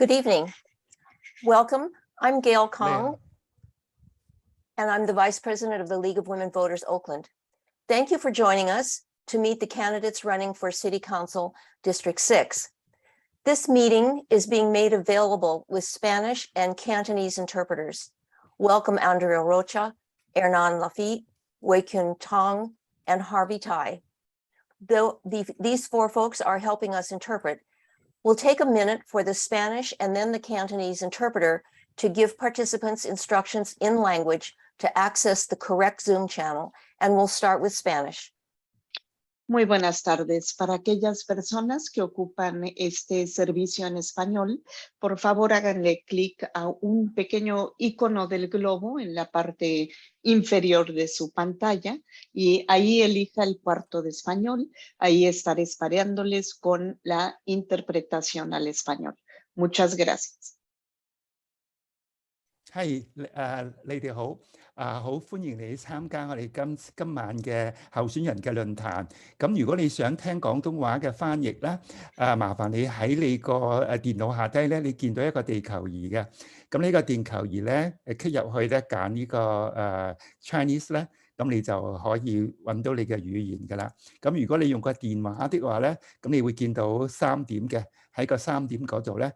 Good evening. Welcome. I'm Gail Kong, and I'm the Vice President of the League of Women Voters, Oakland. Thank you for joining us to meet the candidates running for City Council District 6. This meeting is being made available with Spanish and Cantonese interpreters. Welcome Andrea Rocha, Hernan Lafitte, Wei Kun Tong, and Harvey Tai. Though these four folks are helping us interpret, we'll take a minute for the Spanish and then the Cantonese interpreter to give participants instructions in language to access the correct Zoom channel, and we'll start with Spanish. Muy buenas tardes. Para aquellas personas que ocupan este servicio en español, por favor háganle clic a un pequeño icono del globo en la parte inferior de su pantalla y ahí elija el cuarto de español. Ahí estaré espareándoles con la interpretación al español. Muchas gracias. 係你哋好，好歡迎你參加我哋今晚嘅候選人嘅論壇。咁如果你想聽廣東話嘅翻譯咧，麻煩你喺你個電腦下低咧，你見到一個地球儀嘅。咁呢個電球儀咧，click 入去咧，揀呢個Chinese 咧，咁你就可以揾到你嘅語言㗎啦。咁如果你用個電話的話咧，咁你會見到3點嘅，喺個3點嗰度咧。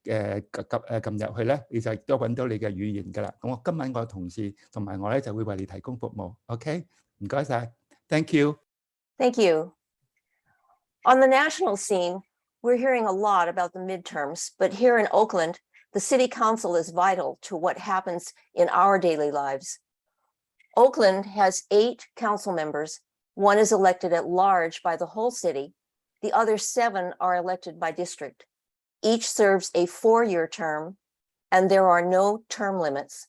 撳入去咧，你就亦都揾到你嘅語言㗎啦。咁我今晚我同事同埋我咧就會為你提供服務。OK， 唔該晒 ，Thank you。Thank you. On the national scene, we're hearing a lot about the midterms, but here in Oakland, the city council is vital to what happens in our daily lives. Oakland has 8 council members. 1 is elected at large by the whole city. The other 7 are elected by district. Each serves a 4-year term, and there are no term limits.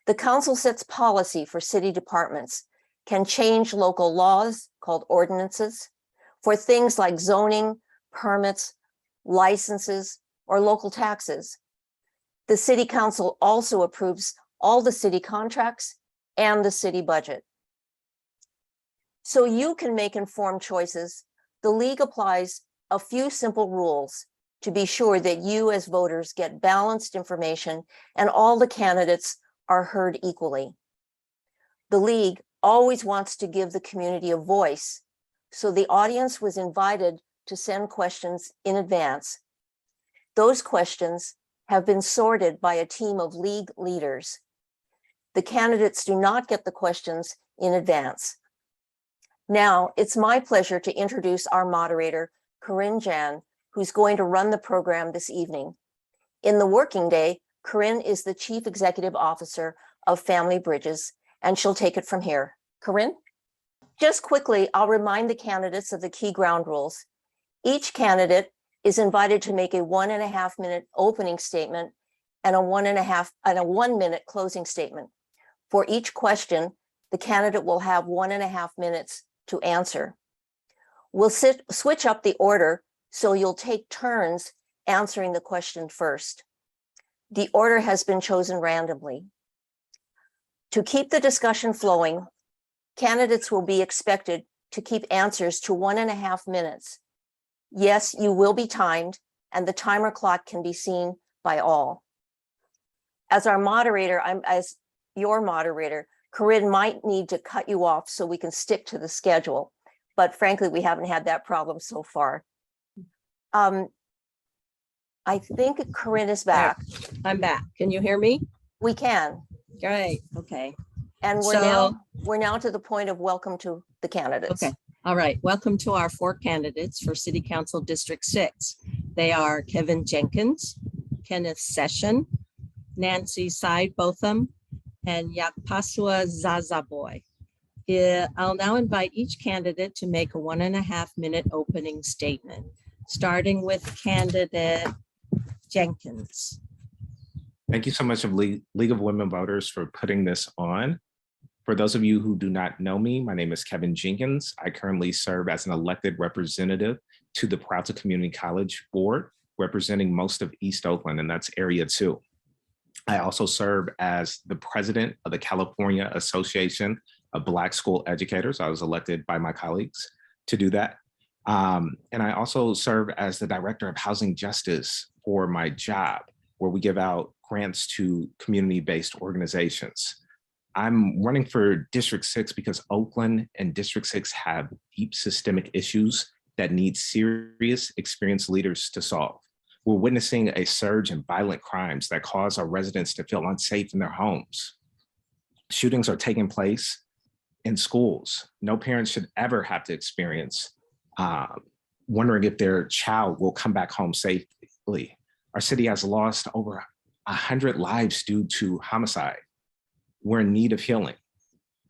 The council sets policy for city departments, can change local laws called ordinances for things like zoning, permits, licenses, or local taxes. The city council also approves all the city contracts and the city budget. So you can make informed choices. The league applies a few simple rules to be sure that you as voters get balanced information and all the candidates are heard equally. The league always wants to give the community a voice, so the audience was invited to send questions in advance. Those questions have been sorted by a team of league leaders. The candidates do not get the questions in advance. Now, it's my pleasure to introduce our moderator, Corinne Jan, who's going to run the program this evening. In the working day, Corinne is the Chief Executive Officer of Family Bridges, and she'll take it from here. Corinne? Just quickly, I'll remind the candidates of the key ground rules. Each candidate is invited to make a 1.5-minute opening statement and a 1-minute closing statement. For each question, the candidate will have 1.5 minutes to answer. We'll switch up the order, so you'll take turns answering the question first. The order has been chosen randomly. To keep the discussion flowing, candidates will be expected to keep answers to 1.5 minutes. Yes, you will be timed, and the timer clock can be seen by all. As our moderator, as your moderator, Corinne might need to cut you off so we can stick to the schedule, but frankly, we haven't had that problem so far. I think Corinne is back. I'm back. Can you hear me? We can. Great. Okay. And we're now to the point of welcome to the candidates. Okay. All right. Welcome to our 4 candidates for City Council District 6. They are Kevin Jenkins, Kenneth Session, Nancy Cybotham, and Yakpasua Zazaboy. I'll now invite each candidate to make a 1.5-minute opening statement, starting with candidate Jenkins. Thank you so much, League of Women Voters, for putting this on. For those of you who do not know me, my name is Kevin Jenkins. I currently serve as an elected representative to the Peralta Community College Board, representing most of East Oakland, and that's Area 2. I also serve as the president of the California Association of Black School Educators. I was elected by my colleagues to do that. And I also serve as the Director of Housing Justice for my job, where we give out grants to community-based organizations. I'm running for District 6 because Oakland and District 6 have deep systemic issues that need serious, experienced leaders to solve. We're witnessing a surge in violent crimes that cause our residents to feel unsafe in their homes. Shootings are taking place in schools. No parent should ever have to experience wondering if their child will come back home safely. Our city has lost over 100 lives due to homicide. We're in need of healing.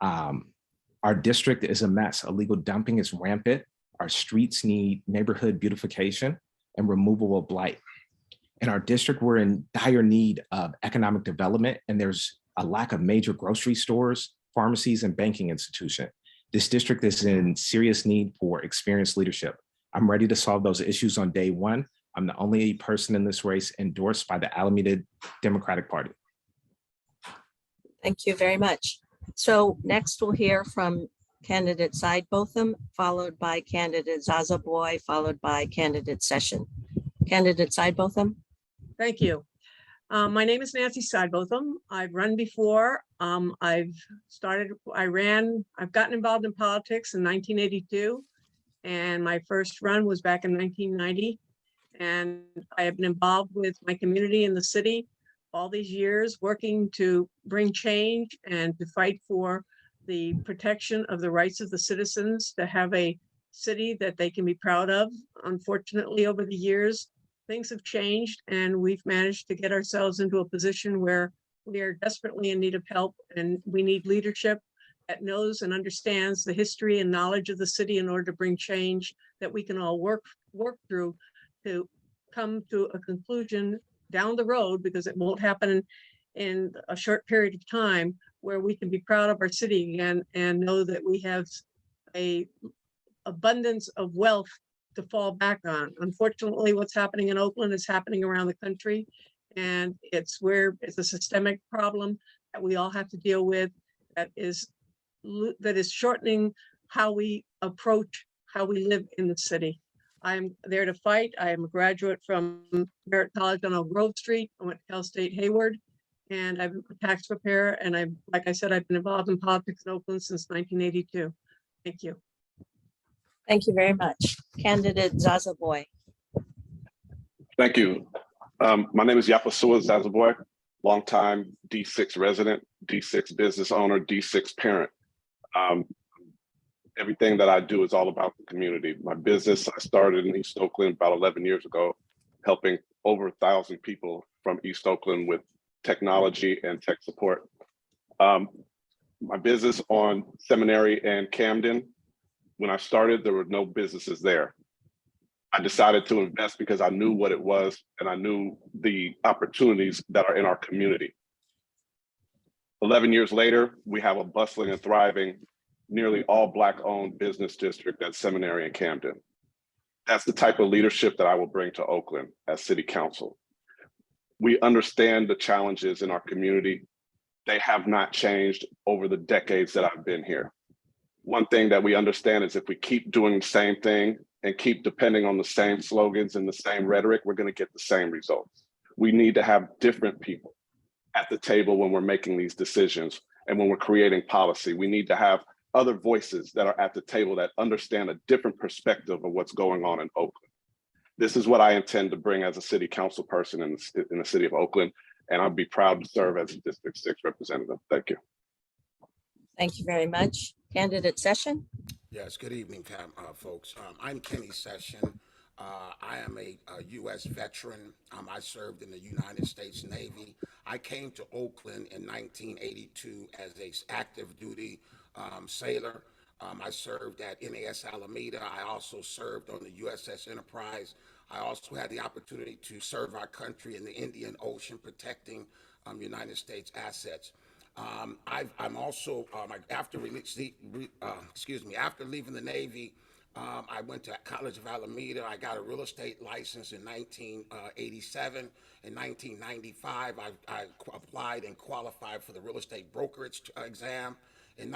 Our district is a mess. Illegal dumping is rampant. Our streets need neighborhood beautification and removal of blight. In our district, we're in dire need of economic development, and there's a lack of major grocery stores, pharmacies, and banking institutions. This district is in serious need for experienced leadership. I'm ready to solve those issues on day one. I'm the only person in this race endorsed by the Alameda Democratic Party. Thank you very much. So next we'll hear from candidate Cybotham, followed by candidate Zazaboy, followed by candidate Session. Candidate Cybotham. Thank you. My name is Nancy Cybotham. I've run before. I've gotten involved in politics in 1982. And my first run was back in 1990. And I have been involved with my community in the city all these years, working to bring change and to fight for the protection of the rights of the citizens to have a city that they can be proud of. Unfortunately, over the years, things have changed, and we've managed to get ourselves into a position where we are desperately in need of help, and we need leadership that knows and understands the history and knowledge of the city in order to bring change that we can all work through to come to a conclusion down the road, because it won't happen in a short period of time, where we can be proud of our city again and know that we have a abundance of wealth to fall back on. Unfortunately, what's happening in Oakland is happening around the country, and it's a systemic problem that we all have to deal with, that is shortening how we approach how we live in the city. I'm there to fight. I am a graduate from Merritt College on Oak Grove Street. I went to Cal State Hayward, and I'm a tax preparer. And like I said, I've been involved in politics in Oakland since 1982. Thank you. Thank you very much. Candidate Zazaboy. Thank you. My name is Yapasua Zazaboy, longtime D6 resident, D6 business owner, D6 parent. Everything that I do is all about the community. My business, I started in East Oakland about 11 years ago, helping over 1,000 people from East Oakland with technology and tech support. My business on Seminary and Camden, when I started, there were no businesses there. I decided to invest because I knew what it was, and I knew the opportunities that are in our community. 11 years later, we have a bustling and thriving, nearly all Black-owned business district at Seminary and Camden. That's the type of leadership that I will bring to Oakland as City Council. We understand the challenges in our community. They have not changed over the decades that I've been here. One thing that we understand is if we keep doing the same thing and keep depending on the same slogans and the same rhetoric, we're going to get the same results. We need to have different people at the table when we're making these decisions and when we're creating policy. We need to have other voices that are at the table that understand a different perspective of what's going on in Oakland. This is what I intend to bring as a city council person in the city of Oakland, and I'll be proud to serve as a District 6 representative. Thank you. Thank you very much. Candidate Session. Yes, good evening, folks. I'm Kenny Session. I am a U.S. veteran. I served in the United States Navy. I came to Oakland in 1982 as an active duty sailor. I served at NAS Alameda. I also served on the USS Enterprise. I also had the opportunity to serve our country in the Indian Ocean, protecting United States assets. I'm also after leaving the Navy, I went to College of Alameda. I got a real estate license in 1987. In 1995, I applied and qualified for the real estate brokerage exam. In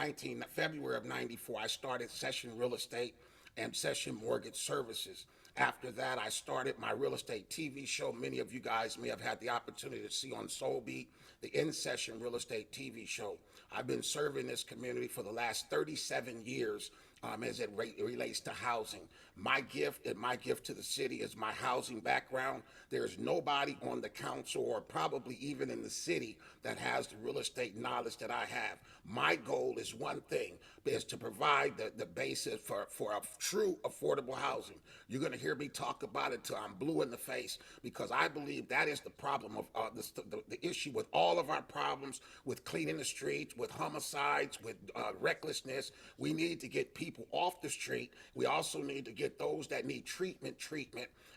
February of '94, I started Session Real Estate and Session Mortgage Services. After that, I started my real estate TV show. Many of you guys may have had the opportunity to see on Soul Beat, the In Session Real Estate TV show. I've been serving this community for the last 37 years as it relates to housing. My gift to the city is my housing background. There's nobody on the council or probably even in the city that has the real estate knowledge that I have. My goal is one thing, is to provide the basis for a true affordable housing. You're going to hear me talk about it till I'm blue in the face, because I believe that is the problem of the issue with all of our problems, with cleaning the streets, with homicides, with recklessness. We need to get people off the street. We also need to get those that need treatment.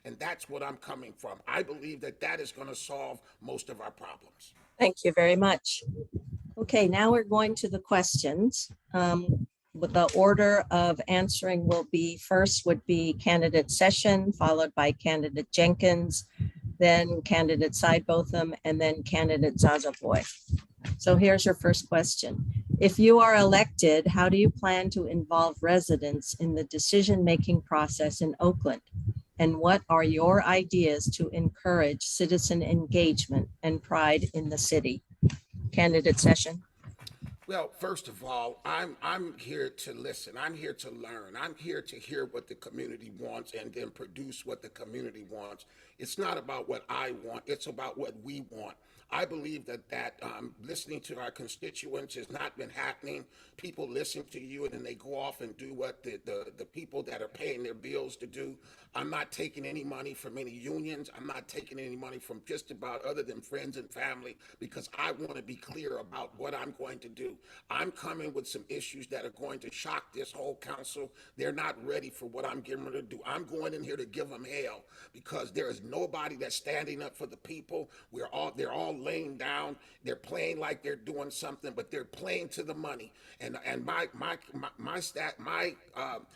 And that's what I'm coming from. I believe that is going to solve most of our problems. Thank you very much. Okay, now we're going to the questions. With the order of answering will be, first would be candidate Session, followed by candidate Jenkins, then candidate Cybotham, and then candidate Zazaboy. So here's your first question. If you are elected, how do you plan to involve residents in the decision-making process in Oakland? And what are your ideas to encourage citizen engagement and pride in the city? Candidate Session. Well, first of all, I'm here to listen. I'm here to learn. I'm here to hear what the community wants and then produce what the community wants. It's not about what I want. It's about what we want. I believe that listening to our constituents has not been happening. People listen to you and then they go off and do what the people that are paying their bills to do. I'm not taking any money from any unions. I'm not taking any money from just about other than friends and family, because I want to be clear about what I'm going to do. I'm coming with some issues that are going to shock this whole council. They're not ready for what I'm getting ready to do. I'm going in here to give them hell, because there is nobody that's standing up for the people. They're all laying down. They're playing like they're doing something, but they're playing to the money. And my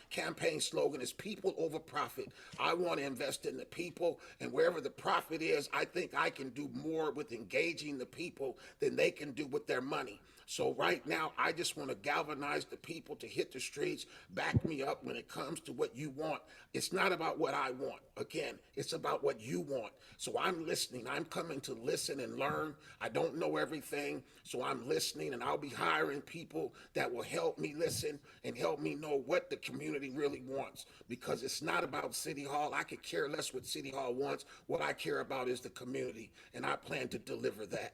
campaign slogan is people over profit. I want to invest in the people, and wherever the profit is, I think I can do more with engaging the people than they can do with their money. So right now, I just want to galvanize the people to hit the streets, back me up when it comes to what you want. It's not about what I want. Again, it's about what you want. So I'm listening. I'm coming to listen and learn. I don't know everything, so I'm listening, and I'll be hiring people that will help me listen and help me know what the community really wants, because it's not about City Hall. I could care less what City Hall wants. What I care about is the community, and I plan to deliver that.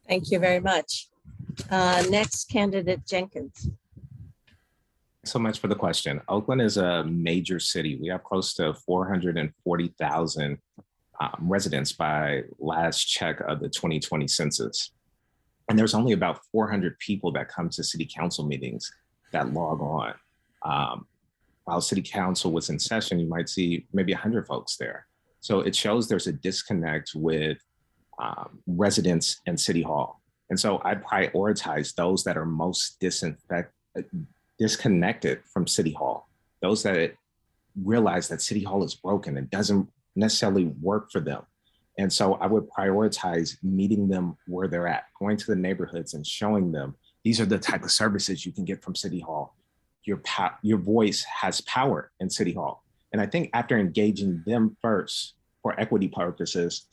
Thank you very much. Next, candidate Jenkins. So much for the question. Oakland is a major city. We have close to 440,000 residents by last check of the 2020 census. And there's only about 400 people that come to city council meetings that log on. While city council was in session, you might see maybe 100 folks there. So it shows there's a disconnect with residents and City Hall. And so I prioritize those that are most disconnected from City Hall, those that realize that City Hall is broken and doesn't necessarily work for them. And so I would prioritize meeting them where they're at, going to the neighborhoods and showing them these are the type of services you can get from City Hall. Your voice has power in City Hall. And I think after engaging them first for equity purposes,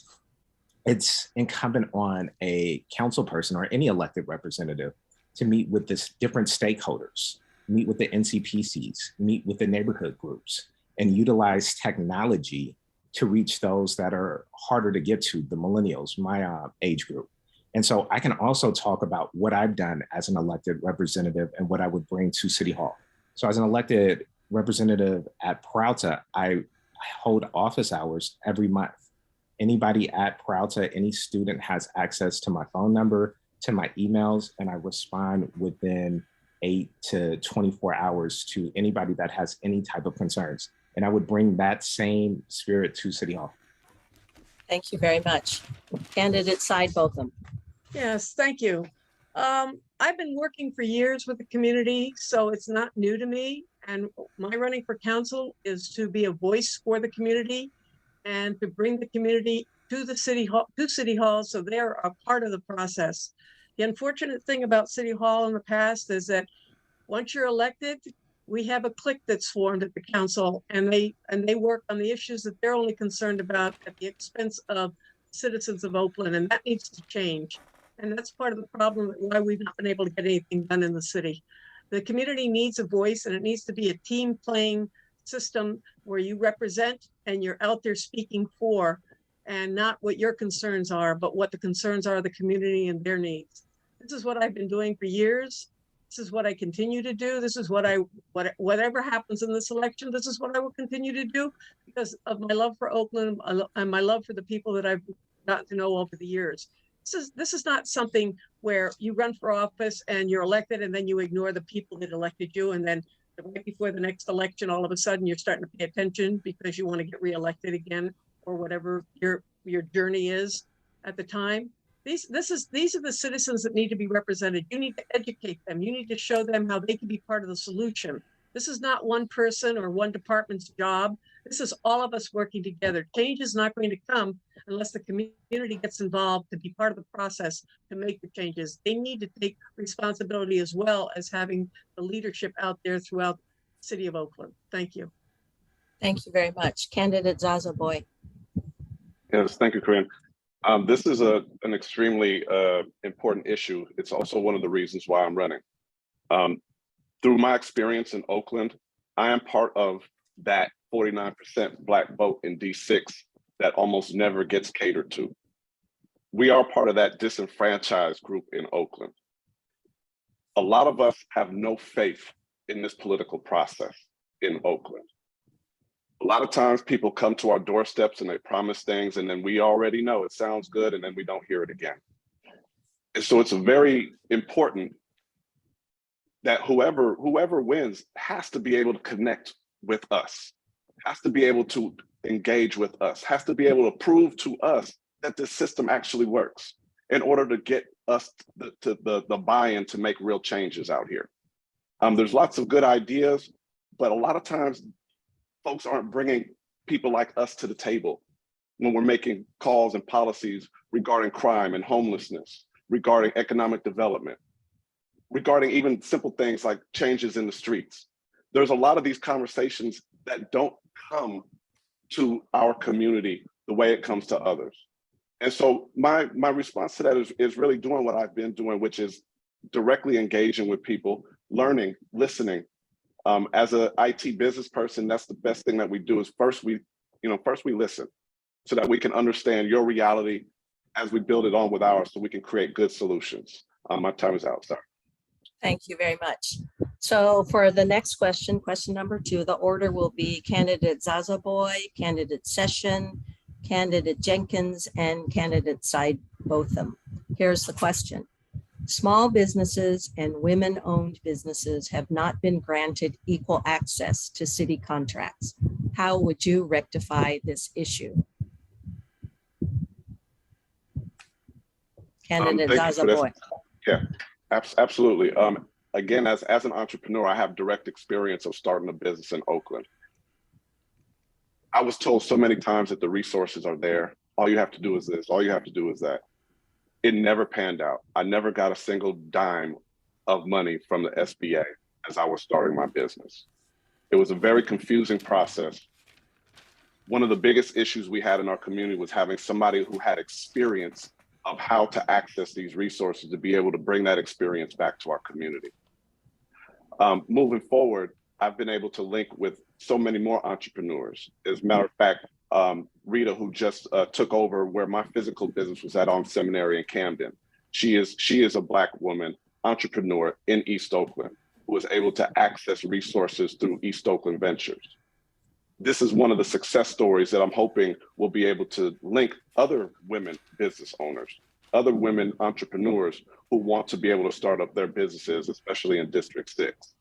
it's incumbent on a council person or any elected representative to meet with this different stakeholders, meet with the NCPCs, meet with the neighborhood groups, and utilize technology to reach those that are harder to get to, the millennials, my age group. And so I can also talk about what I've done as an elected representative and what I would bring to City Hall. So as an elected representative at Peralta, I hold office hours every month. Anybody at Peralta, any student has access to my phone number, to my emails, and I respond within 8 to 24 hours to anybody that has any type of concerns. And I would bring that same spirit to City Hall. Thank you very much. Candidate Cybotham. Yes, thank you. I've been working for years with the community, so it's not new to me. And my running for council is to be a voice for the community and to bring the community to the City Hall, so they're a part of the process. The unfortunate thing about City Hall in the past is that once you're elected, We have a clique that's formed at the council, and they work on the issues that they're only concerned about at the expense of citizens of Oakland, and that needs to change. And that's part of the problem why we've not been able to get anything done in the city. The community needs a voice, and it needs to be a team playing system where you represent and you're out there speaking for, and not what your concerns are, but what the concerns are of the community and their needs. This is what I've been doing for years. This is what I continue to do. This is whatever happens in this election, this is what I will continue to do because of my love for Oakland and my love for the people that I've gotten to know over the years. This is not something where you run for office and you're elected and then you ignore the people that elected you, and then right before the next election, all of a sudden you're starting to pay attention because you want to get reelected again or whatever your journey is at the time. These are the citizens that need to be represented. You need to educate them. You need to show them how they can be part of the solution. This is not one person or one department's job. This is all of us working together. Change is not going to come unless the community gets involved to be part of the process to make the changes. They need to take responsibility as well as having the leadership out there throughout the city of Oakland. Thank you. Thank you very much. Candidate Zaza Boy. Yes, thank you, Corinne. This is an extremely important issue. It's also one of the reasons why I'm running. Through my experience in Oakland, I am part of that 49% Black vote in D6 that almost never gets catered to. We are part of that disenfranchised group in Oakland. A lot of us have no faith in this political process in Oakland. A lot of times people come to our doorsteps and they promise things, and then we already know it sounds good, and then we don't hear it again. And so it's very important that whoever wins has to be able to connect with us, has to be able to engage with us, has to be able to prove to us that this system actually works in order to get us the buy-in to make real changes out here. There's lots of good ideas, but a lot of times folks aren't bringing people like us to the table when we're making calls and policies regarding crime and homelessness, regarding economic development, regarding even simple things like changes in the streets. There's a lot of these conversations that don't come to our community the way it comes to others. And so my response to that is really doing what I've been doing, which is directly engaging with people, learning, listening. As an IT business person, that's the best thing that we do is first we listen so that we can understand your reality as we build it on with ours so we can create good solutions. My time is out, sorry. Thank you very much. So for the next question, question number 2, the order will be candidate Zaza Boy, candidate Session, candidate Jenkins, and candidate Cybotham. Here's the question. Small businesses and women-owned businesses have not been granted equal access to city contracts. How would you rectify this issue? Candidate Zaza Boy. Yeah, absolutely. Again, as an entrepreneur, I have direct experience of starting a business in Oakland. I was told so many times that the resources are there. All you have to do is this, all you have to do is that. It never panned out. I never got a single dime of money from the SBA as I was starting my business. It was a very confusing process. One of the biggest issues we had in our community was having somebody who had experience of how to access these resources to be able to bring that experience back to our community. Moving forward, I've been able to link with so many more entrepreneurs. As a matter of fact, Rita, who just took over where my physical business was at on Seminary in Camden. She is a Black woman entrepreneur in East Oakland who was able to access resources through East Oakland Ventures. This is one of the success stories that I'm hoping will be able to link other women business owners, other women entrepreneurs who want to be able to start up their businesses, especially in District 6.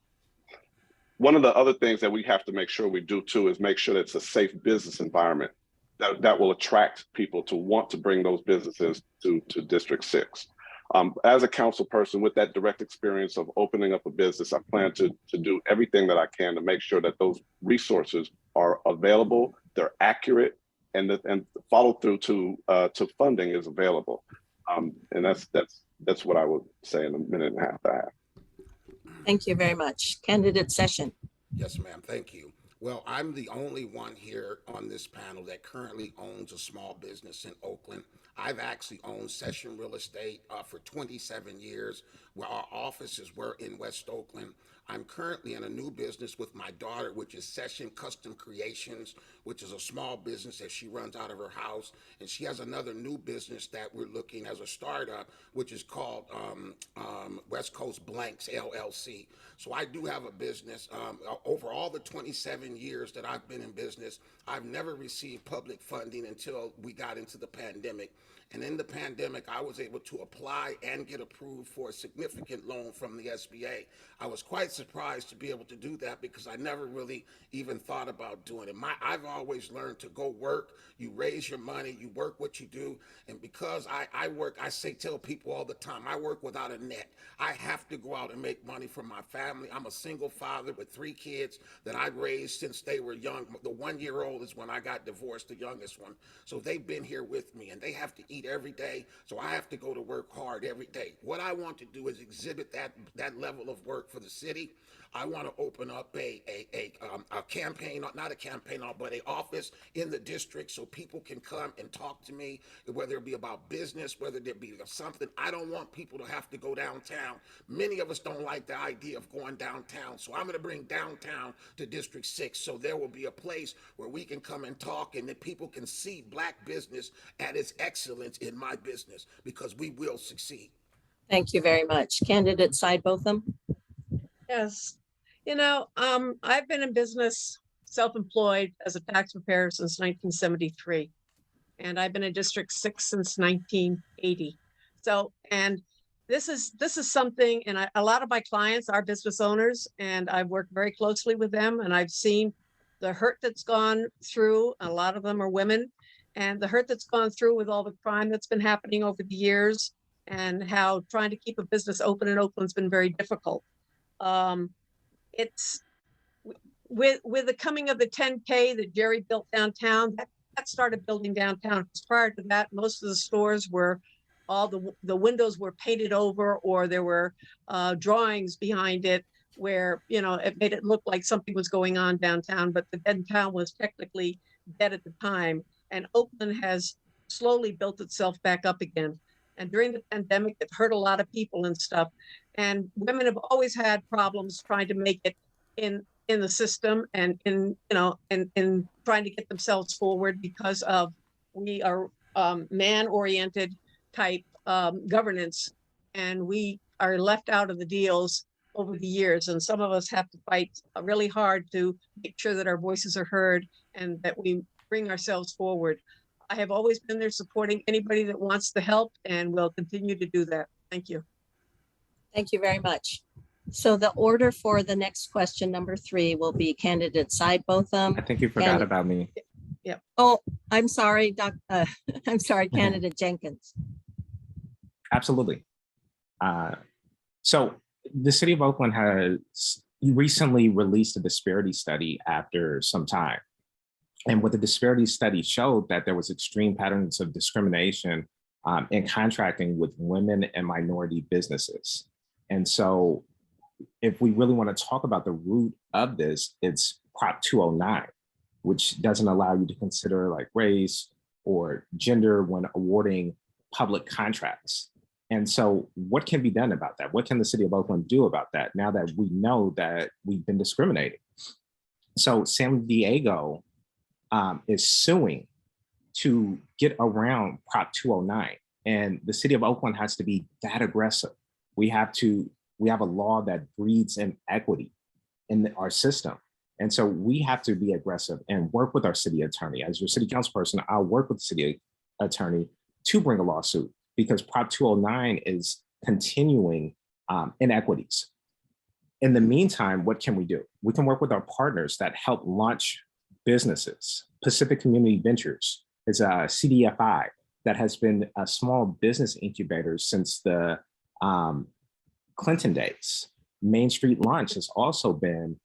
One of the other things that we have to make sure we do too is make sure that it's a safe business environment that will attract people to want to bring those businesses to District 6. As a council person with that direct experience of opening up a business, I plan to do everything that I can to make sure that those resources are available, they're accurate, and follow through to funding is available. And that's what I would say in a minute and a half that I have. Thank you very much. Candidate Session. Yes, ma'am. Thank you. Well, I'm the only one here on this panel that currently owns a small business in Oakland. I've actually owned Session Real Estate for 27 years, where our offices were in West Oakland. I'm currently in a new business with my daughter, which is Session Custom Creations, which is a small business that she runs out of her house. And she has another new business that we're looking as a startup, which is called West Coast Blanks LLC. So I do have a business. Over all the 27 years that I've been in business, I've never received public funding until we got into the pandemic. And in the pandemic, I was able to apply and get approved for a significant loan from the SBA. I was quite surprised to be able to do that because I never really even thought about doing it. I've always learned to go work, you raise your money, you work what you do. And because I work, tell people all the time, I work without a net. I have to go out and make money for my family. I'm a single father with 3 kids that I raised since they were young. The 1-year-old is when I got divorced, the youngest one. So they've been here with me and they have to eat every day. So I have to go to work hard every day. What I want to do is exhibit that level of work for the city. I want to open up a campaign, not a campaign, but an office in the district so people can come and talk to me, whether it be about business, whether it be something. I don't want people to have to go downtown. Many of us don't like the idea of going downtown. So I'm going to bring downtown to District 6. So there will be a place where we can come and talk and that people can see Black business at its excellence in my business, because we will succeed. Thank you very much. Candidate Cybotham. Yes. I've been in business, self-employed as a tax preparer since 1973. And I've been in District 6 since 1980. So, and this is something, and a lot of my clients are business owners, and I've worked very closely with them, and I've seen the hurt that's gone through. A lot of them are women, and the hurt that's gone through with all the crime that's been happening over the years, and how trying to keep a business open in Oakland's been very difficult. It's with the coming of the 10K that Jerry built downtown, that started building downtown. Because prior to that, most of the stores were, all the windows were painted over, or there were drawings behind it where, it made it look like something was going on downtown, but the downtown was technically dead at the time. And Oakland has slowly built itself back up again. And during the pandemic, it hurt a lot of people and stuff. And women have always had problems trying to make it in the system and in trying to get themselves forward, because of we are man-oriented type governance, and we are left out of the deals over the years. And some of us have to fight really hard to make sure that our voices are heard and that we bring ourselves forward. I have always been there supporting anybody that wants the help, and will continue to do that. Thank you. Thank you very much. So the order for the next question, number 3, will be candidate Cybotham. I think you forgot about me. Oh, I'm sorry, I'm sorry, candidate Jenkins. Absolutely. So the city of Oakland has recently released a disparity study after some time. And what the disparity study showed, that there was extreme patterns of discrimination in contracting with women and minority businesses. And so if we really want to talk about the root of this, it's Prop 209, which doesn't allow you to consider like race or gender when awarding public contracts. And so what can be done about that? What can the city of Oakland do about that now that we know that we've been discriminated? So San Diego is suing to get around Prop 209. And the city of Oakland has to be that aggressive. We have a law that breeds inequity in our system. And so we have to be aggressive and work with our city attorney. As your city council person, I'll work with the city attorney to bring a lawsuit, because Prop 209 is continuing inequities. In the meantime, what can we do? We can work with our partners that help launch businesses. Pacific Community Ventures is a CDFI that has been a small business incubator since the Clinton days. Main Street Launch has also been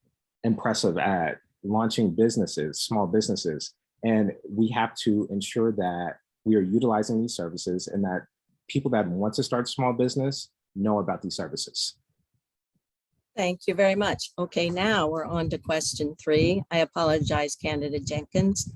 impressive at launching businesses, small businesses. And we have to ensure that we are utilizing these services and that people that want to start small business know about these services. Thank you very much. Okay, now we're on to question 3. I apologize, candidate Jenkins.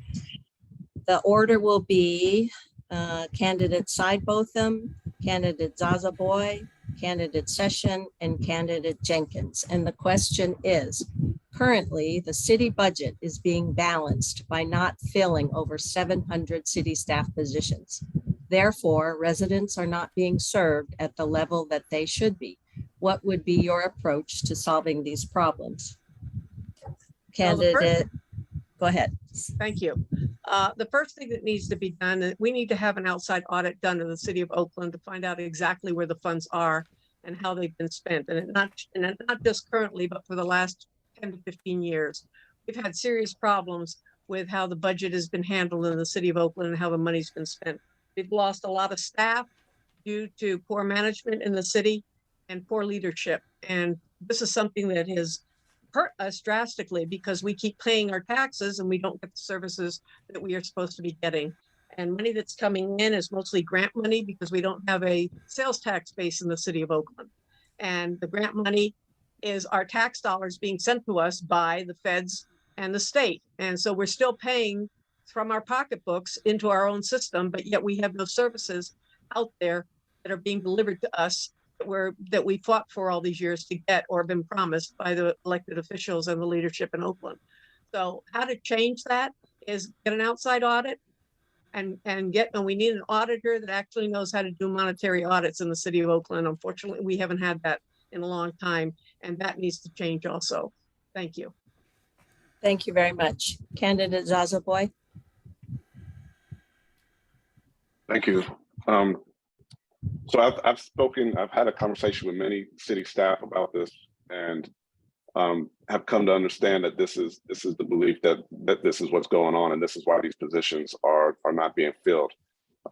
The order will be candidate Cybotham, candidate Zazaboy, candidate Session, and candidate Jenkins. And the question is, currently, the city budget is being balanced by not filling over 700 city staff positions. Therefore, residents are not being served at the level that they should be. What would be your approach to solving these problems? Well, the first- Candidate, go ahead. Thank you. The first thing that needs to be done, we need to have an outside audit done in the city of Oakland to find out exactly where the funds are and how they've been spent. And not just currently, but for the last 10 to 15 years. We've had serious problems with how the budget has been handled in the city of Oakland and how the money's been spent. We've lost a lot of staff due to poor management in the city and poor leadership. And this is something that has hurt us drastically because we keep paying our taxes and we don't get the services that we are supposed to be getting. And money that's coming in is mostly grant money because we don't have a sales tax base in the city of Oakland. And the grant money is our tax dollars being sent to us by the feds and the state. And so we're still paying from our pocketbooks into our own system, but yet we have no services out there that are being delivered to us that we fought for all these years to get or been promised by the elected officials and the leadership in Oakland. So how to change that is get an outside audit and we need an auditor that actually knows how to do monetary audits in the city of Oakland. Unfortunately, we haven't had that in a long time, and that needs to change also. Thank you. Thank you very much. Candidate Zazaboy. Thank you. So I've had a conversation with many city staff about this and have come to understand that this is the belief that this is what's going on and this is why these positions are not being filled.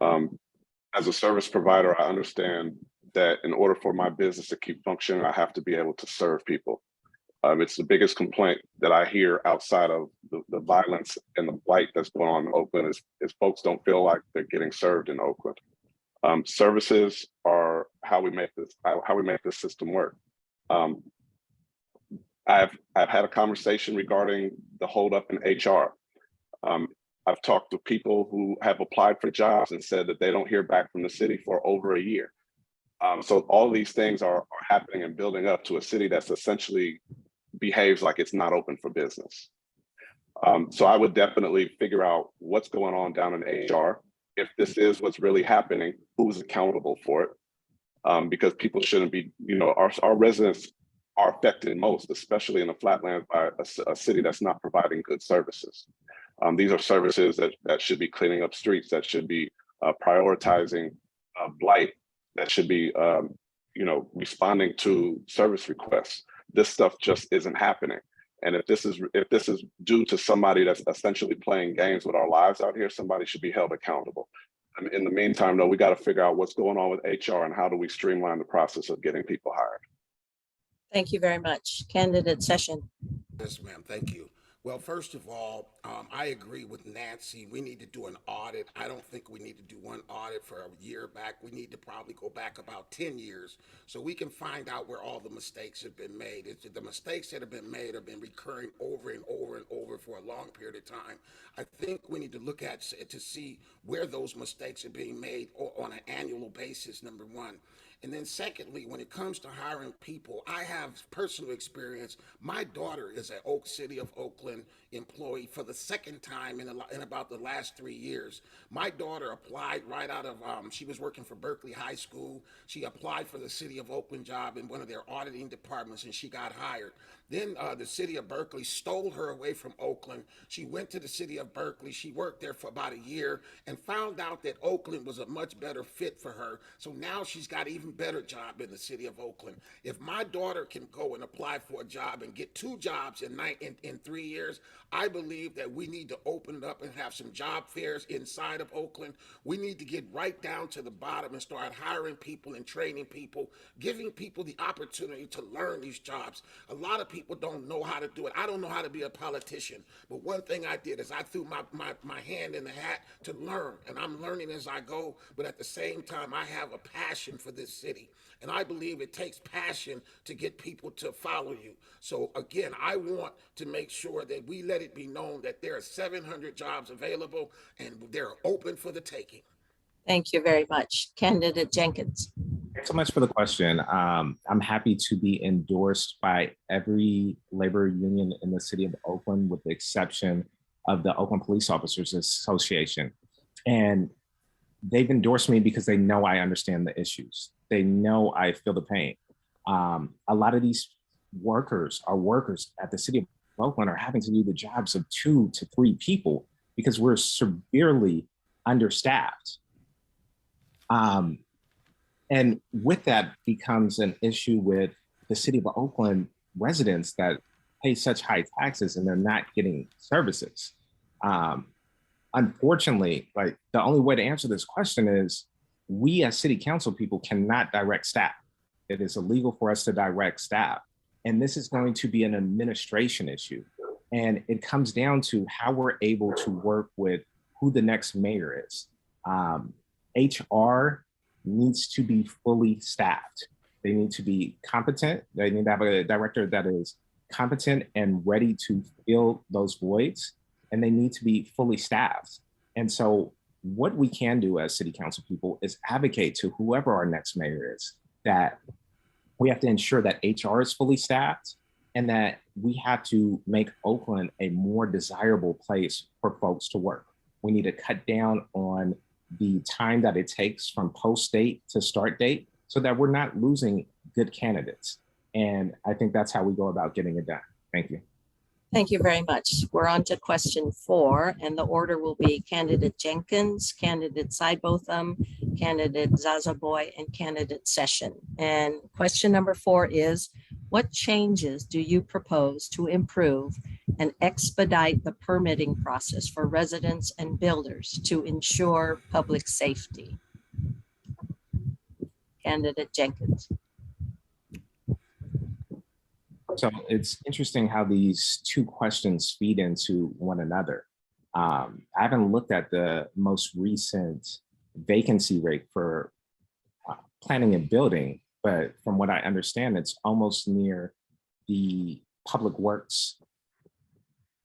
As a service provider, I understand that in order for my business to keep functioning, I have to be able to serve people. It's the biggest complaint that I hear outside of the violence and the blight that's going on in Oakland is folks don't feel like they're getting served in Oakland. Services are how we make this system work. I've had a conversation regarding the holdup in HR. I've talked to people who have applied for jobs and said that they don't hear back from the city for over a year. So all these things are happening and building up to a city that's essentially behaves like it's not open for business. So I would definitely figure out what's going on down in HR. If this is what's really happening, who's accountable for it? Because people shouldn't be, our residents are affected most, especially in the flatlands, by a city that's not providing good services. These are services that should be cleaning up streets, that should be prioritizing blight, that should be, responding to service requests. This stuff just isn't happening. And if this is due to somebody that's essentially playing games with our lives out here, somebody should be held accountable. In the meantime, though, we got to figure out what's going on with HR and how do we streamline the process of getting people hired. Thank you very much. Candidate Session. Yes, ma'am. Thank you. Well, first of all, I agree with Nancy. We need to do an audit. I don't think we need to do one audit for a year back. We need to probably go back about 10 years so we can find out where all the mistakes have been made. The mistakes that have been made have been recurring over and over and over for a long period of time. I think we need to look at to see where those mistakes are being made on an annual basis, number one. And then secondly, when it comes to hiring people, I have personal experience. My daughter is an City of Oakland employee for the second time in about the last 3 years. My daughter applied right out of, she was working for Berkeley High School. She applied for the City of Oakland job in one of their auditing departments and she got hired. Then the City of Berkeley stole her away from Oakland. She went to the City of Berkeley. She worked there for about a year and found out that Oakland was a much better fit for her. So now she's got an even better job in the City of Oakland. If my daughter can go and apply for a job and get 2 jobs in 3 years, I believe that we need to open it up and have some job fairs inside of Oakland. We need to get right down to the bottom and start hiring people and training people, giving people the opportunity to learn these jobs. A lot of people don't know how to do it. I don't know how to be a politician, but one thing I did is I threw my hand in the hat to learn, and I'm learning as I go, but at the same time, I have a passion for this city. And I believe it takes passion to get people to follow you. So again, I want to make sure that we let it be known that there are 700 jobs available and they're open for the taking. Thank you very much. Candidate Jenkins. Thanks so much for the question. I'm happy to be endorsed by every labor union in the city of Oakland, with the exception of the Oakland Police Officers Association. And they've endorsed me because they know I understand the issues. They know I feel the pain. A lot of these workers at the city of Oakland are having to do the jobs of 2 to 3 people because we're severely understaffed. And with that becomes an issue with the city of Oakland residents that pay such high taxes and they're not getting services. Unfortunately, like, the only way to answer this question is we as city council people cannot direct staff. It is illegal for us to direct staff. And this is going to be an administration issue. And it comes down to how we're able to work with who the next mayor is. HR needs to be fully staffed. They need to be competent. They need to have a director that is competent and ready to fill those voids, and they need to be fully staffed. And so what we can do as city council people is advocate to whoever our next mayor is, that we have to ensure that HR is fully staffed and that we have to make Oakland a more desirable place for folks to work. We need to cut down on the time that it takes from post date to start date so that we're not losing good candidates. And I think that's how we go about getting it done. Thank you. Thank you very much. We're on to question 4, and the order will be Candidate Jenkins, Candidate Cybotham, Candidate Zazaboy, and Candidate Session. And question number 4 is, what changes do you propose to improve and expedite the permitting process for residents and builders to ensure public safety? Candidate Jenkins. So it's interesting how these 2 questions feed into one another. I haven't looked at the most recent vacancy rate for planning and building, but from what I understand, it's almost near the public works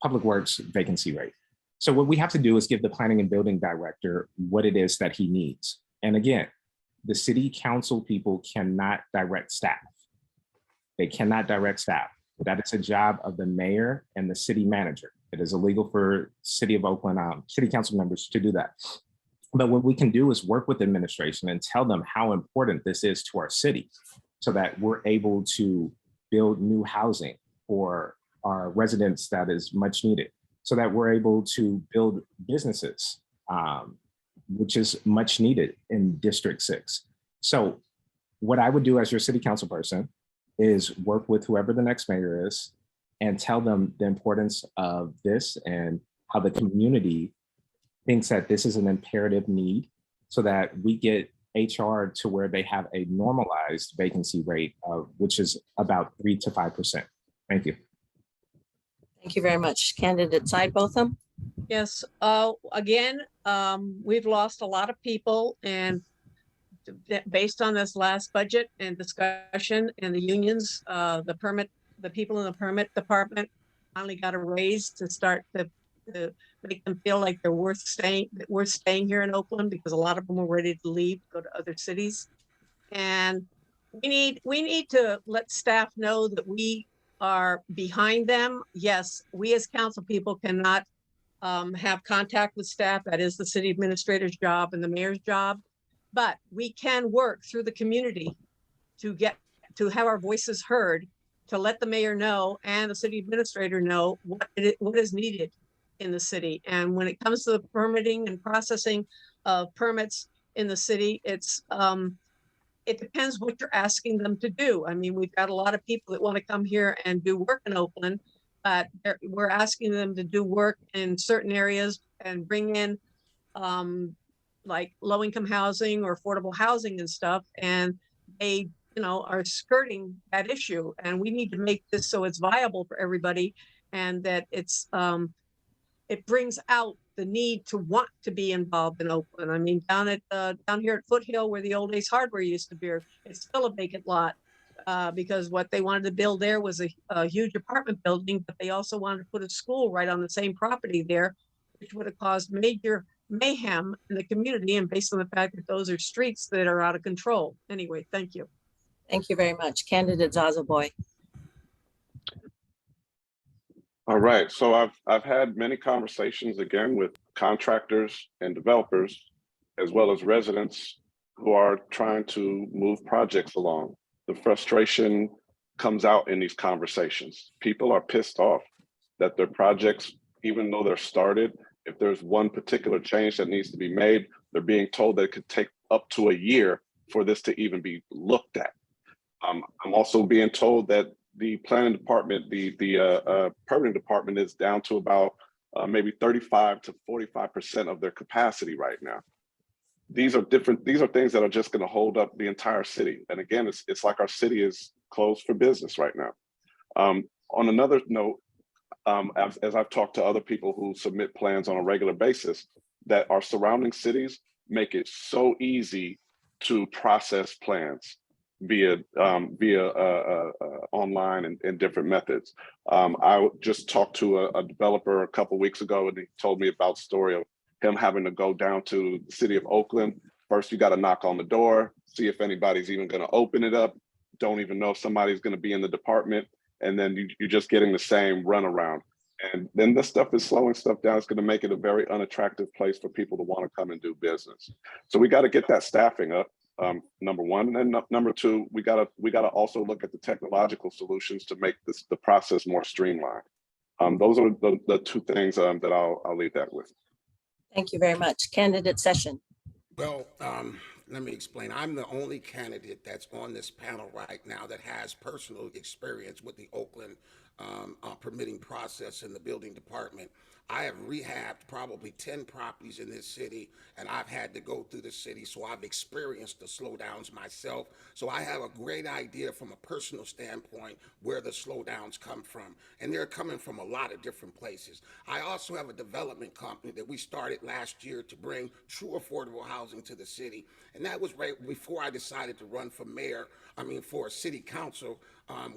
vacancy rate. So what we have to do is give the planning and building director what it is that he needs. And again, the city council people cannot direct staff. They cannot direct staff. That is a job of the mayor and the city manager. It is illegal for city of Oakland city council members to do that. But what we can do is work with administration and tell them how important this is to our city so that we're able to build new housing for our residents that is much needed, so that we're able to build businesses, which is much needed in District 6. So what I would do as your city council person is work with whoever the next mayor is and tell them the importance of this and how the community thinks that this is an imperative need so that we get HR to where they have a normalized vacancy rate of, which is about 3 to 5%. Thank you. Thank you very much. Candidate Cybotham. Yes, again, we've lost a lot of people, and based on this last budget and discussion and the unions, the people in the permit department finally got a raise to start to make them feel like they're worth staying here in Oakland, because a lot of them were ready to leave, go to other cities. And we need to let staff know that we are behind them. Yes, we as council people cannot have contact with staff. That is the city administrator's job and the mayor's job. But we can work through the community to have our voices heard, to let the mayor know and the city administrator know what is needed in the city. And when it comes to the permitting and processing of permits in the city, it depends what you're asking them to do. I mean, we've got a lot of people that want to come here and do work in Oakland, but we're asking them to do work in certain areas and bring in like low-income housing or affordable housing and stuff, and they are skirting that issue. And we need to make this so it's viable for everybody, and that it brings out the need to want to be involved in Oakland. I mean, down here at Foothill where the old Ace Hardware used to be, it's still a vacant lot. Because what they wanted to build there was a huge apartment building, but they also wanted to put a school right on the same property there, which would have caused major mayhem in the community, and based on the fact that those are streets that are out of control. Anyway, thank you. Thank you very much. Candidate Zazaboy. All right, so I've had many conversations again with contractors and developers, as well as residents who are trying to move projects along. The frustration comes out in these conversations. People are pissed off that their projects, even though they're started, if there's one particular change that needs to be made, they're being told that it could take up to a year for this to even be looked at. I'm also being told that the planning department, the permitting department is down to about maybe 35 to 45% of their capacity right now. These are things that are just going to hold up the entire city. And again, it's like our city is closed for business right now. On another note, as I've talked to other people who submit plans on a regular basis, that our surrounding cities make it so easy to process plans via online and different methods. I just talked to a developer a couple of weeks ago, and he told me about the story of him having to go down to the city of Oakland. First, you got to knock on the door, see if anybody's even going to open it up. Don't even know if somebody's going to be in the department. And then you're just getting the same runaround. And then this stuff is slowing stuff down. It's going to make it a very unattractive place for people to want to come and do business. So we got to get that staffing up, number one. And then number two, we got to also look at the technological solutions to make the process more streamlined. Those are the two things that I'll leave that with. Thank you very much. Candidate Session. Well, let me explain. I'm the only candidate that's on this panel right now that has personal experience with the Oakland permitting process in the building department. I have rehabbed probably 10 properties in this city, and I've had to go through the city, so I've experienced the slowdowns myself. So I have a great idea from a personal standpoint where the slowdowns come from, and they're coming from a lot of different places. I also have a development company that we started last year to bring true affordable housing to the city, and that was right before I decided to run for city council.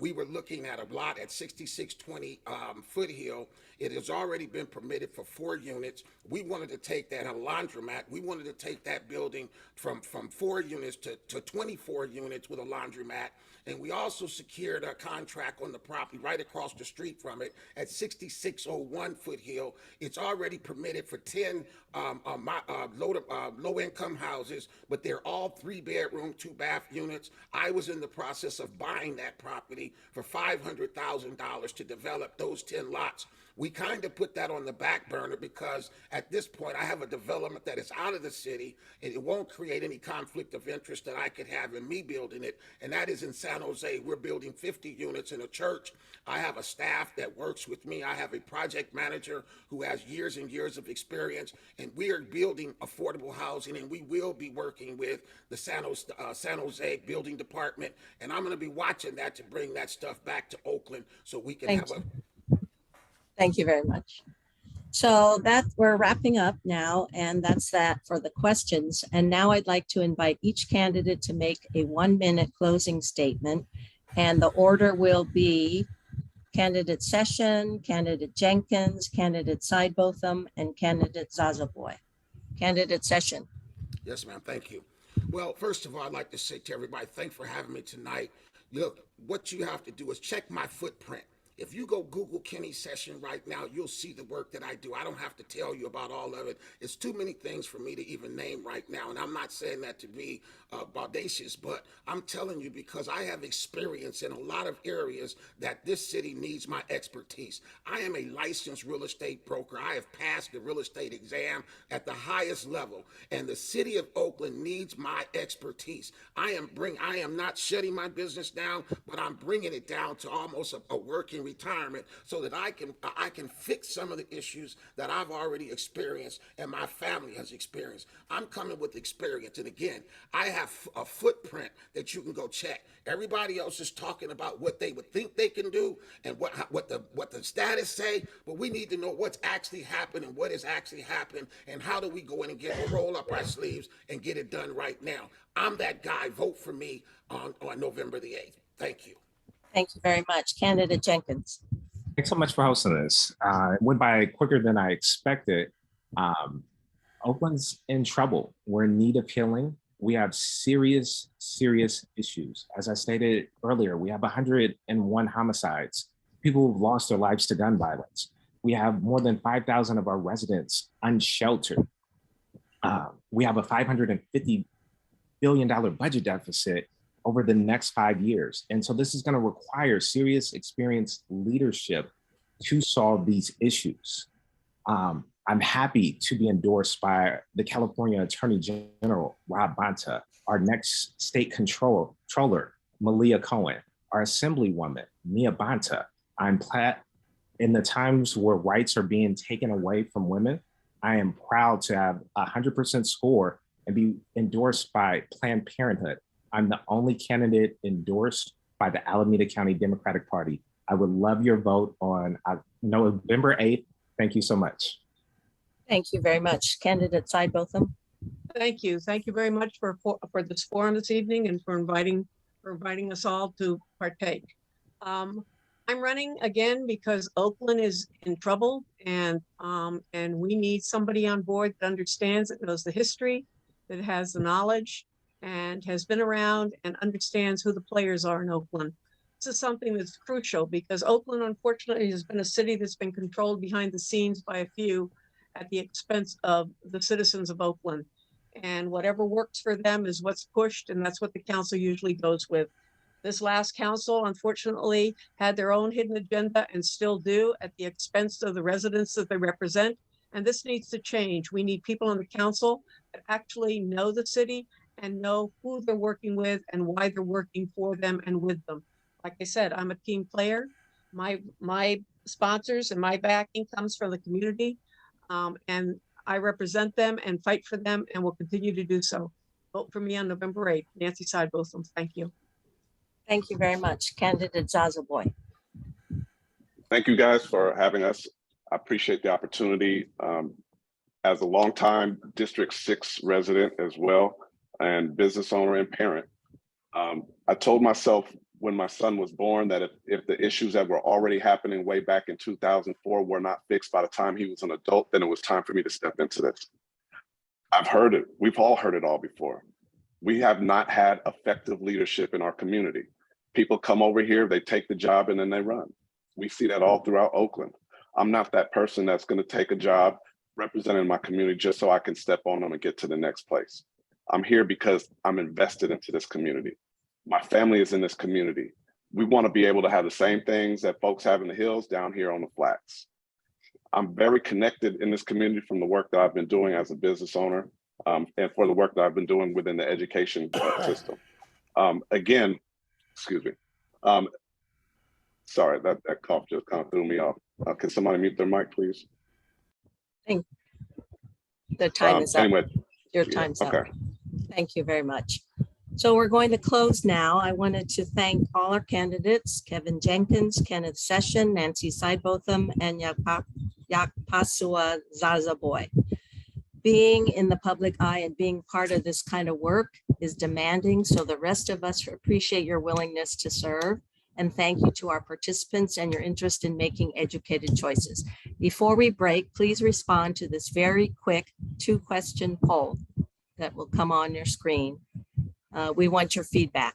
We were looking at a lot at 6620 Foothill. It has already been permitted for 4 units. We wanted to take that, a laundromat, we wanted to take that building from 4 units to 24 units with a laundromat. And we also secured a contract on the property right across the street from it at 6601 Foothill. It's already permitted for 10 low-income houses, but they're all 3-bedroom, 2-bath units. I was in the process of buying that property for $500,000 to develop those 10 lots. We kind of put that on the back burner because at this point I have a development that is out of the city, and it won't create any conflict of interest that I could have in me building it, and that is in San Jose. We're building 50 units in a church. I have a staff that works with me. I have a project manager who has years and years of experience, and we are building affordable housing, and we will be working with the San Jose building department, and I'm going to be watching that to bring that stuff back to Oakland so we can Thank you very much. So we're wrapping up now, and that's that for the questions. And now I'd like to invite each candidate to make a 1-minute closing statement. And the order will be Candidate Session, Candidate Jenkins, Candidate Cybotham, and Candidate Zazaboy. Candidate Session. Yes, ma'am. Thank you. Well, first of all, I'd like to say to everybody, thanks for having me tonight. Look, what you have to do is check my footprint. If you go Google Kenny Session right now, you'll see the work that I do. I don't have to tell you about all of it. It's too many things for me to even name right now. And I'm not saying that to be audacious, but I'm telling you because I have experience in a lot of areas that this city needs my expertise. I am a licensed real estate broker. I have passed the real estate exam at the highest level, and the city of Oakland needs my expertise. I am not shutting my business down, but I'm bringing it down to almost a working in retirement so that I can fix some of the issues that I've already experienced and my family has experienced. I'm coming with experience. And again, I have a footprint that you can go check. Everybody else is talking about what they would think they can do and what the status say, but we need to know what's actually happened and what has actually happened and how do we go in and roll up our sleeves and get it done right now. I'm that guy. Vote for me on November the 8th. Thank you. Thank you very much. Candidate Jenkins. Thanks so much for hosting this. It went by quicker than I expected. Oakland's in trouble. We're in need of healing. We have serious, serious issues. As I stated earlier, we have 101 homicides, people who've lost their lives to gun violence. We have more than 5,000 of our residents unsheltered. We have a $550 billion budget deficit over the next 5 years. And so this is going to require serious, experienced leadership to solve these issues. I'm happy to be endorsed by the California Attorney General, Rob Bonta, our next state controller, Malia Cohen, our Assemblywoman, Mia Bonta. In the times where rights are being taken away from women, I am proud to have 100% score and be endorsed by Planned Parenthood. I'm the only candidate endorsed by the Alameda County Democratic Party. I would love your vote on November 8th. Thank you so much. Thank you very much. Candidate Cybotham. Thank you. Thank you very much for this forum this evening and for inviting us all to partake. I'm running again because Oakland is in trouble and we need somebody on board that understands, that knows the history, that has the knowledge and has been around and understands who the players are in Oakland. This is something that's crucial because Oakland, unfortunately, has been a city that's been controlled behind the scenes by a few at the expense of the citizens of Oakland. And whatever works for them is what's pushed, and that's what the council usually goes with. This last council, unfortunately, had their own hidden agenda and still do at the expense of the residents that they represent. And this needs to change. We need people on the council that actually know the city and know who they're working with and why they're working for them and with them. Like I said, I'm a team player. My sponsors and my backing comes from the community. And I represent them and fight for them and will continue to do so. Vote for me on November 8th. Nancy Cybotham. Thank you. Thank you very much. Candidate Zazaboy. Thank you guys for having us. I appreciate the opportunity. As a longtime District 6 resident as well, and business owner and parent, I told myself when my son was born that if the issues that were already happening way back in 2004 were not fixed by the time he was an adult, then it was time for me to step into this. I've heard it. We've all heard it all before. We have not had effective leadership in our community. People come over here, they take the job and then they run. We see that all throughout Oakland. I'm not that person that's going to take a job representing my community just so I can step on them and get to the next place. I'm here because I'm invested into this community. My family is in this community. We want to be able to have the same things that folks have in the hills down here on the flats. I'm very connected in this community from the work that I've been doing as a business owner and for the work that I've been doing within the education system. Again, excuse me. Sorry, that cough just kind of threw me off. Can somebody mute their mic, please? The time is up. Anyway, Your time's up. okay. Thank you very much. So we're going to close now. I wanted to thank all our candidates, Kevin Jenkins, Kenneth Session, Nancy Cybotham, and Yakpasua Zazaboy. Being in the public eye and being part of this kind of work is demanding, so the rest of us appreciate your willingness to serve. And thank you to our participants and your interest in making educated choices. Before we break, please respond to this very quick 2-question poll that will come on your screen. We want your feedback.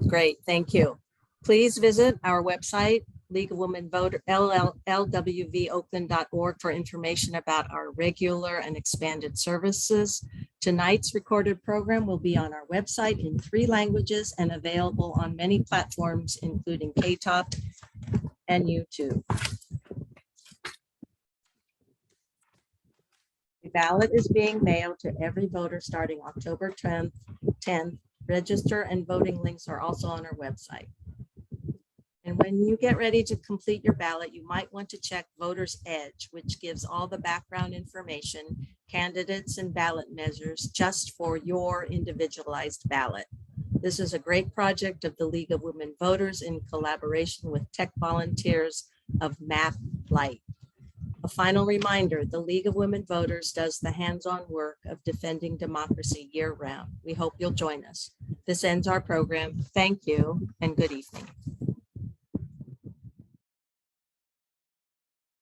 Great, thank you. Please visit our website, League of Women Voters, LWVOakland.org, for information about our regular and expanded services. Tonight's recorded program will be on our website in 3 languages and available on many platforms, including KTOP and YouTube. ballot is being mailed to every voter starting October 10th. Register and voting links are also on our website. And when you get ready to complete your ballot, you might want to check Voter's Edge, which gives all the background information, candidates and ballot measures just for your individualized ballot. This is a great project of the League of Women Voters in collaboration with tech volunteers of Math Light. A final reminder, the League of Women Voters does the hands-on work of defending democracy year-round. We hope you'll join us. This ends our program. Thank you and good evening.